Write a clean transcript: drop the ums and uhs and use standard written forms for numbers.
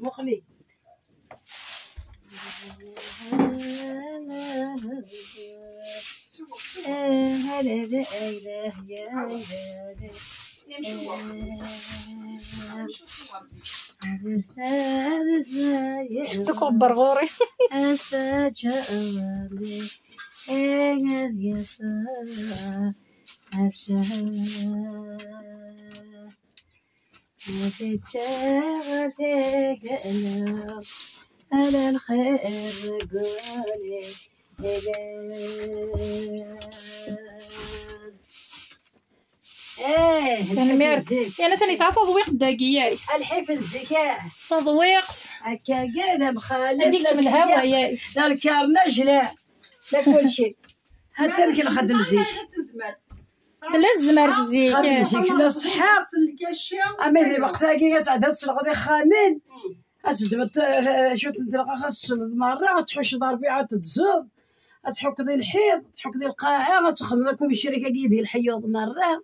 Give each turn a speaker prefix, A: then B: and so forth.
A: مخلي
B: شفتك برغوري.
A: على الخير قولي
B: تنميرت انا ثاني ساعه تضويق داكياي
A: الحفل الزكاه
B: تضويق
A: هكا قاعده مخالف
B: هذيك من الهوا ياي
A: لا الكارناج لا كل شيء حتى يمكن نخدم زيك
B: لا الزمر الزيك
A: خدم زيك لا صحه اما اذا وقتها تعدات تلغدي خامن أتدبت شو تدلق خاص مرة تحوش ضربي عاد تزوب تحك ذي الحيض تحك ذي القاعة تخدم لكم الشركة كيدي الحيوض مرة